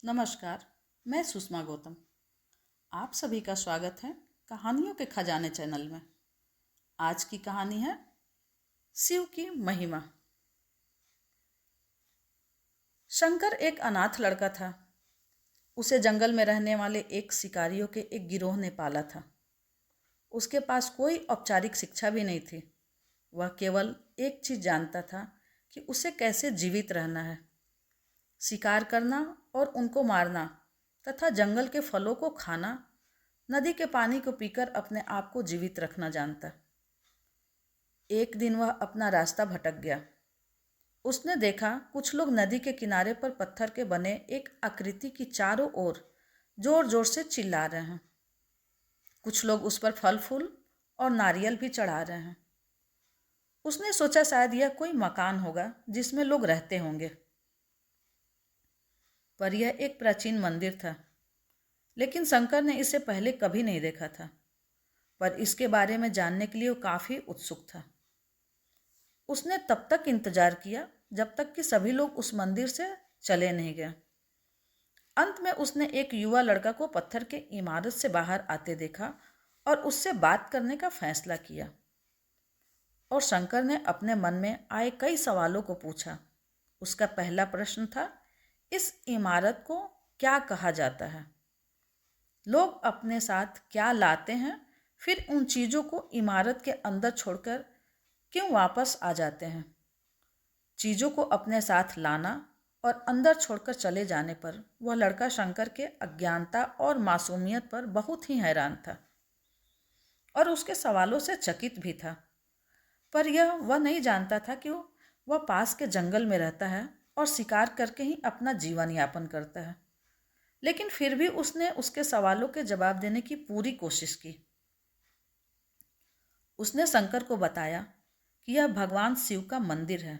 नमस्कार। मैं सुषमा गौतम। आप सभी का स्वागत है कहानियों के खजाने चैनल में। आज की कहानी है शिव की महिमा। शंकर एक अनाथ लड़का था। उसे जंगल में रहने वाले एक शिकारियों के एक गिरोह ने पाला था। उसके पास कोई औपचारिक शिक्षा भी नहीं थी। वह केवल एक चीज जानता था कि उसे कैसे जीवित रहना है, शिकार करना और उनको मारना तथा जंगल के फलों को खाना, नदी के पानी को पीकर अपने आप को जीवित रखना जानता। एक दिन वह अपना रास्ता भटक गया। उसने देखा कुछ लोग नदी के किनारे पर पत्थर के बने एक आकृति की चारों ओर जोर जोर से चिल्ला रहे हैं। कुछ लोग उस पर फल फूल और नारियल भी चढ़ा रहे हैं। उसने सोचा शायद यह कोई मकान होगा जिसमें लोग रहते होंगे, पर यह एक प्राचीन मंदिर था। लेकिन शंकर ने इसे पहले कभी नहीं देखा था, पर इसके बारे में जानने के लिए वो काफ़ी उत्सुक था। उसने तब तक इंतजार किया जब तक कि सभी लोग उस मंदिर से चले नहीं गए। अंत में उसने एक युवा लड़का को पत्थर के इमारत से बाहर आते देखा और उससे बात करने का फैसला किया। और शंकर ने अपने मन में आए कई सवालों को पूछा। उसका पहला प्रश्न था, इस इमारत को क्या कहा जाता है? लोग अपने साथ क्या लाते हैं, फिर उन चीज़ों को इमारत के अंदर छोड़कर क्यों वापस आ जाते हैं? चीज़ों को अपने साथ लाना और अंदर छोड़कर चले जाने पर वह लड़का शंकर के अज्ञानता और मासूमियत पर बहुत ही हैरान था और उसके सवालों से चकित भी था। पर वह नहीं जानता था कि वह पास के जंगल में रहता है और शिकार करके ही अपना जीवन यापन करता है। लेकिन फिर भी उसने उसके सवालों के जवाब देने की पूरी कोशिश की। उसने शंकर को बताया कि यह भगवान शिव का मंदिर है।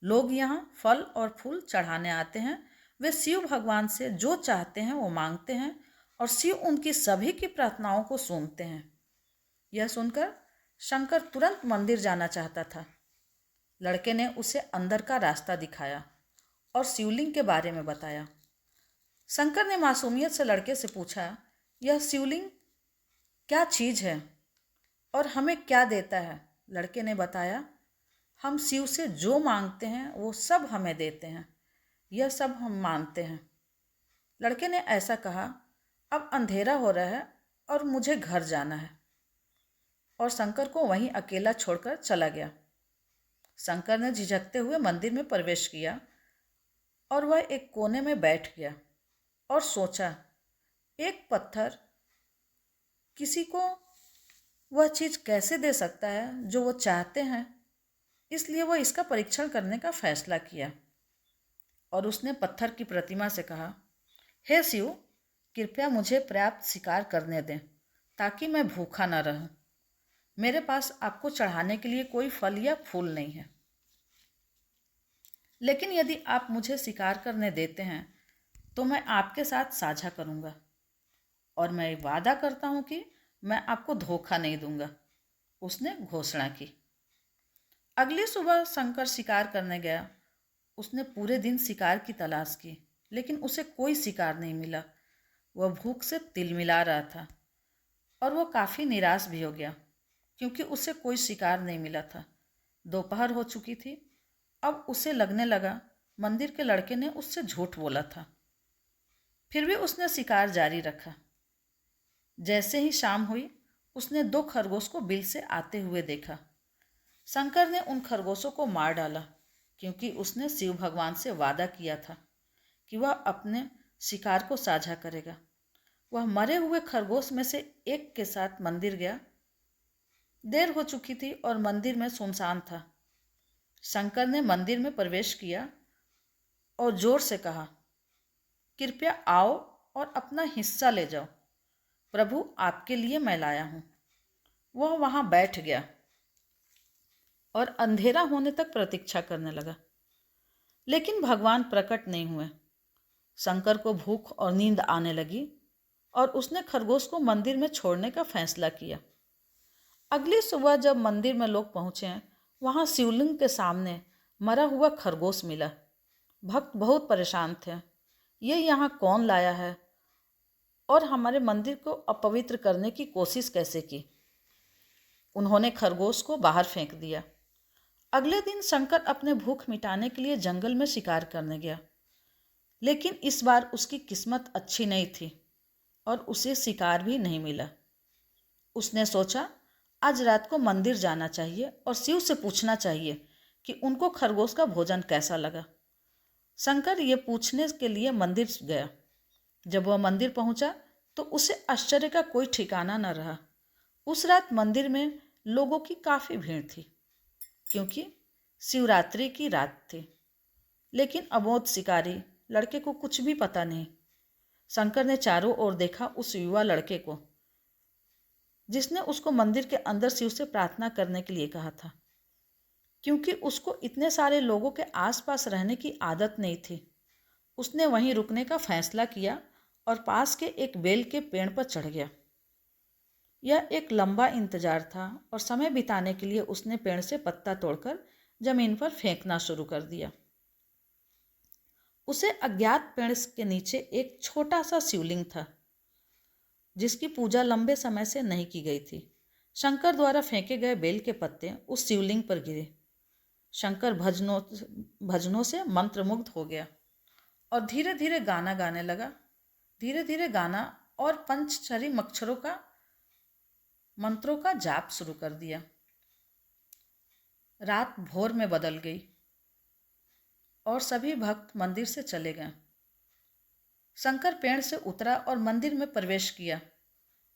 लोग यहाँ फल और फूल चढ़ाने आते हैं। वे शिव भगवान से जो चाहते हैं वो मांगते हैं और शिव उनकी सभी की प्रार्थनाओं को सुनते हैं। यह सुनकर शंकर तुरंत मंदिर जाना चाहता था। लड़के ने उसे अंदर का रास्ता दिखाया और शिवलिंग के बारे में बताया। शंकर ने मासूमियत से लड़के से पूछा, यह शिवलिंग क्या चीज़ है और हमें क्या देता है? लड़के ने बताया, हम शिव से जो मांगते हैं वो सब हमें देते हैं। यह सब हम मानते हैं। लड़के ने ऐसा कहा, अब अंधेरा हो रहा है और मुझे घर जाना है। और शंकर को वहीं अकेला छोड़कर चला गया। शंकर ने झिझकते हुए मंदिर में प्रवेश किया और वह एक कोने में बैठ गया और सोचा, एक पत्थर किसी को वह चीज़ कैसे दे सकता है जो वो चाहते हैं? इसलिए वह इसका परीक्षण करने का फैसला किया और उसने पत्थर की प्रतिमा से कहा, हे शिव, कृपया मुझे पर्याप्त शिकार करने दें ताकि मैं भूखा न रहूं। मेरे पास आपको चढ़ाने के लिए कोई फल या फूल नहीं है, लेकिन यदि आप मुझे शिकार करने देते हैं तो मैं आपके साथ साझा करूंगा और मैं वादा करता हूं कि मैं आपको धोखा नहीं दूंगा। उसने घोषणा की। अगली सुबह शंकर शिकार करने गया। उसने पूरे दिन शिकार की तलाश की, लेकिन उसे कोई शिकार नहीं मिला। वह भूख से तिलमिला रहा था और वह काफ़ी निराश भी हो गया क्योंकि उसे कोई शिकार नहीं मिला था। दोपहर हो चुकी थी। अब उसे लगने लगा मंदिर के लड़के ने उससे झूठ बोला था। फिर भी उसने शिकार जारी रखा। जैसे ही शाम हुई, उसने 2 खरगोश को बिल से आते हुए देखा। शंकर ने उन खरगोशों को मार डाला क्योंकि उसने शिव भगवान से वादा किया था कि वह अपने शिकार को साझा करेगा। वह मरे हुए खरगोश में से एक के साथ मंदिर गया। देर हो चुकी थी और मंदिर में सुनसान था। शंकर ने मंदिर में प्रवेश किया और जोर से कहा, कृपया आओ और अपना हिस्सा ले जाओ। प्रभु, आपके लिए मैं लाया हूँ। वह वहाँ बैठ गया और अंधेरा होने तक प्रतीक्षा करने लगा, लेकिन भगवान प्रकट नहीं हुए। शंकर को भूख और नींद आने लगी और उसने खरगोश को मंदिर में छोड़ने का फैसला किया। अगली सुबह जब मंदिर में लोग पहुँचे, वहाँ शिवलिंग के सामने मरा हुआ खरगोश मिला। भक्त बहुत परेशान थे। ये यहाँ कौन लाया है और हमारे मंदिर को अपवित्र करने की कोशिश कैसे की। उन्होंने खरगोश को बाहर फेंक दिया। अगले दिन शंकर अपने भूख मिटाने के लिए जंगल में शिकार करने गया, लेकिन इस बार उसकी किस्मत अच्छी नहीं थी और उसे शिकार भी नहीं मिला। उसने सोचा आज रात को मंदिर जाना चाहिए और शिव से पूछना चाहिए कि उनको खरगोश का भोजन कैसा लगा। शंकर ये पूछने के लिए मंदिर गया। जब वह मंदिर पहुंचा तो उसे आश्चर्य का कोई ठिकाना न रहा। उस रात मंदिर में लोगों की काफ़ी भीड़ थी, क्योंकि शिवरात्रि की रात थी। लेकिन अबोध शिकारी लड़के को कुछ भी पता नहीं। शंकर ने चारों ओर देखा उस युवा लड़के को, जिसने उसको मंदिर के अंदर शिव से प्रार्थना करने के लिए कहा था। क्योंकि उसको इतने सारे लोगों के आसपास रहने की आदत नहीं थी, उसने वहीं रुकने का फैसला किया और पास के एक बेल के पेड़ पर चढ़ गया। यह एक लंबा इंतजार था और समय बिताने के लिए उसने पेड़ से पत्ता तोड़कर जमीन पर फेंकना शुरू कर दिया। उसे अज्ञात पेड़ के नीचे एक छोटा सा शिवलिंग था, जिसकी पूजा लंबे समय से नहीं की गई थी। शंकर द्वारा फेंके गए बेल के पत्ते उस शिवलिंग पर गिरे। शंकर भजनों से मंत्रमुग्ध हो गया और धीरे धीरे गाना गाने लगा। धीरे धीरे गाना और पंचचरी अक्षरों का मंत्रों का जाप शुरू कर दिया। रात भोर में बदल गई और सभी भक्त मंदिर से चले गए। शंकर पेड़ से उतरा और मंदिर में प्रवेश किया।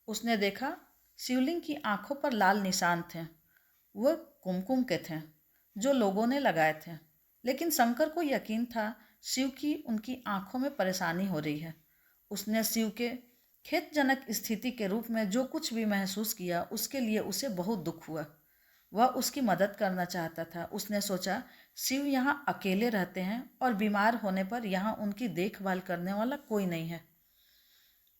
उसने देखा शिवलिंग की आंखों पर लाल निशान थे। वह कुमकुम के थे जो लोगों ने लगाए थे, लेकिन शंकर को यकीन था शिव की उनकी आंखों में परेशानी हो रही है। उसने शिव के खेदजनक स्थिति के रूप में जो कुछ भी महसूस किया, उसके लिए उसे बहुत दुख हुआ। वह उसकी मदद करना चाहता था। उसने सोचा शिव यहाँ अकेले रहते हैं और बीमार होने पर यहाँ उनकी देखभाल करने वाला कोई नहीं है।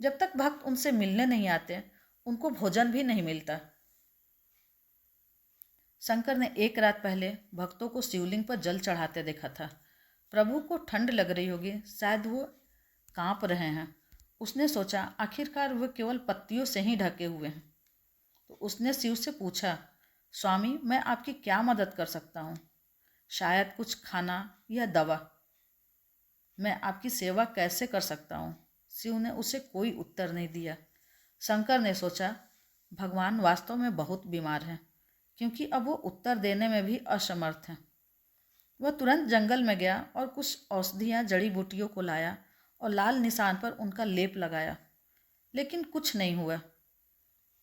जब तक भक्त उनसे मिलने नहीं आते, उनको भोजन भी नहीं मिलता। शंकर ने एक रात पहले भक्तों को शिवलिंग पर जल चढ़ाते देखा था। प्रभु को ठंड लग रही होगी, शायद वो कांप रहे हैं। उसने सोचा आखिरकार वे केवल पत्तियों से ही ढके हुए हैं। तो उसने शिव से पूछा, स्वामी मैं आपकी क्या मदद कर सकता हूँ? शायद कुछ खाना या दवा। मैं आपकी सेवा कैसे कर सकता हूँ? शिव ने उसे कोई उत्तर नहीं दिया। शंकर ने सोचा भगवान वास्तव में बहुत बीमार हैं, क्योंकि अब वो उत्तर देने में भी असमर्थ हैं। वह तुरंत जंगल में गया और कुछ औषधियाँ जड़ी बूटियों को लाया और लाल निशान पर उनका लेप लगाया, लेकिन कुछ नहीं हुआ।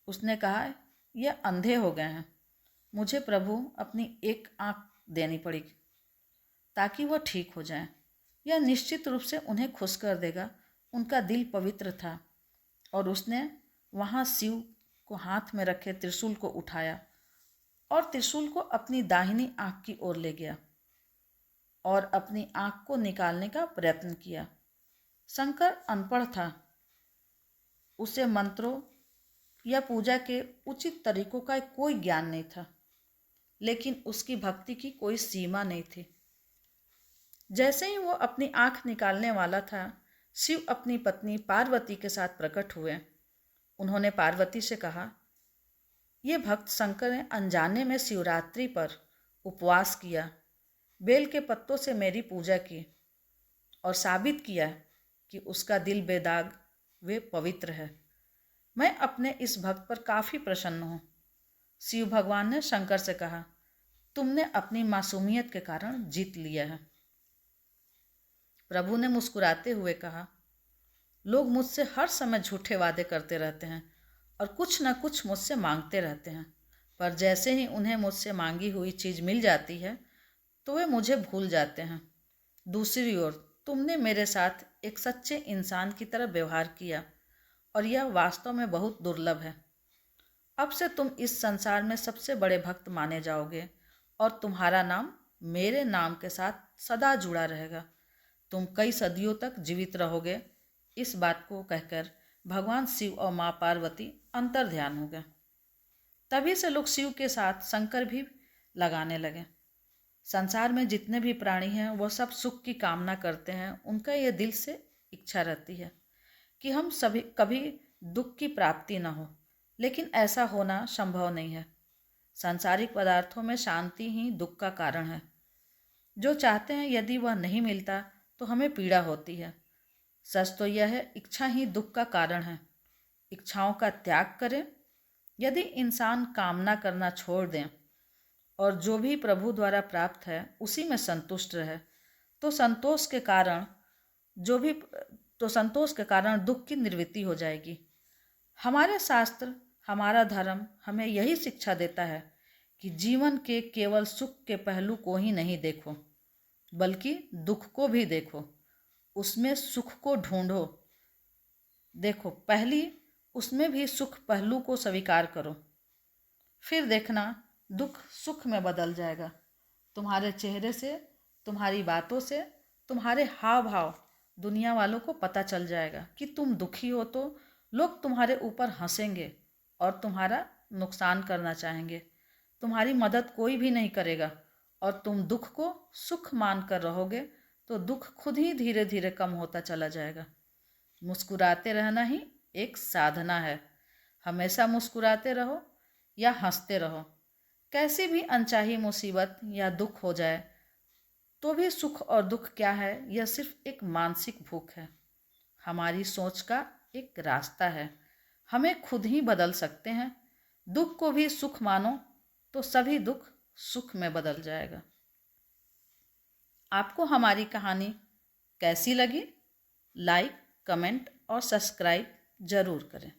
उसने कहा यह अंधे हो गए हैं, मुझे प्रभु अपनी एक आँख देनी पड़ेगी ताकि वह ठीक हो जाए। यह निश्चित रूप से उन्हें खुश कर देगा। उनका दिल पवित्र था और उसने वहाँ शिव को हाथ में रखे त्रिशूल को उठाया और त्रिशूल को अपनी दाहिनी आँख की ओर ले गया और अपनी आँख को निकालने का प्रयत्न किया। शंकर अनपढ़ था, उसे मंत्रों या पूजा के उचित तरीकों का कोई ज्ञान नहीं था, लेकिन उसकी भक्ति की कोई सीमा नहीं थी। जैसे ही वो अपनी आँख निकालने वाला था, शिव अपनी पत्नी पार्वती के साथ प्रकट हुए। उन्होंने पार्वती से कहा, ये भक्त शंकर ने अनजाने में शिवरात्रि पर उपवास किया, बेल के पत्तों से मेरी पूजा की और साबित किया कि उसका दिल बेदाग वे पवित्र है। मैं अपने इस भक्त पर काफ़ी प्रसन्न हूँ। शिव भगवान ने शंकर से कहा, तुमने अपनी मासूमियत के कारण जीत लिया है। प्रभु ने मुस्कुराते हुए कहा, लोग मुझसे हर समय झूठे वादे करते रहते हैं और कुछ न कुछ मुझसे मांगते रहते हैं, पर जैसे ही उन्हें मुझसे मांगी हुई चीज़ मिल जाती है तो वे मुझे भूल जाते हैं। दूसरी ओर तुमने मेरे साथ एक सच्चे इंसान की तरह व्यवहार किया और यह वास्तव में बहुत दुर्लभ है। अब से तुम इस संसार में सबसे बड़े भक्त माने जाओगे और तुम्हारा नाम मेरे नाम के साथ सदा जुड़ा रहेगा। तुम कई सदियों तक जीवित रहोगे। इस बात को कहकर भगवान शिव और माँ पार्वती अंतर ध्यान हो गए। तभी से लोग शिव के साथ शंकर भी लगाने लगे। संसार में जितने भी प्राणी हैं वह सब सुख की कामना करते हैं। उनका यह दिल से इच्छा रहती है कि हम सभी कभी दुख की प्राप्ति न हो, लेकिन ऐसा होना संभव नहीं है। सांसारिक पदार्थों में शांति ही दुख का कारण है। जो चाहते हैं यदि वह नहीं मिलता तो हमें पीड़ा होती है। सच तो यह है, इच्छा ही दुख का कारण है। इच्छाओं का त्याग करें। यदि इंसान कामना करना छोड़ दें और जो भी प्रभु द्वारा प्राप्त है उसी में संतुष्ट रहे तो संतोष के कारण जो भी तो संतोष के कारण दुख की निवृत्ति हो जाएगी। हमारे शास्त्र, हमारा धर्म हमें यही शिक्षा देता है कि जीवन के केवल सुख के पहलू को ही नहीं देखो, बल्कि दुख को भी देखो, उसमें सुख को ढूंढो। देखो, पहली उसमें भी सुख पहलू को स्वीकार करो, फिर देखना दुख सुख में बदल जाएगा। तुम्हारे चेहरे से, तुम्हारी बातों से, तुम्हारे हाव भाव दुनिया वालों को पता चल जाएगा कि तुम दुखी हो तो लोग तुम्हारे ऊपर हंसेंगे और तुम्हारा नुकसान करना चाहेंगे। तुम्हारी मदद कोई भी नहीं करेगा और तुम दुख को सुख मान कर रहोगे तो दुख खुद ही धीरे धीरे कम होता चला जाएगा। मुस्कुराते रहना ही एक साधना है। हमेशा मुस्कुराते रहो या हंसते रहो। कैसी भी अनचाही मुसीबत या दुख हो जाए तो भी सुख और दुख क्या है, यह सिर्फ एक मानसिक भूख है। हमारी सोच का एक रास्ता है। हमें खुद ही बदल सकते हैं। दुख को भी सुख मानो तो सभी दुख सुख में बदल जाएगा। आपको हमारी कहानी कैसी लगी? लाइक, कमेंट और सब्सक्राइब जरूर करें।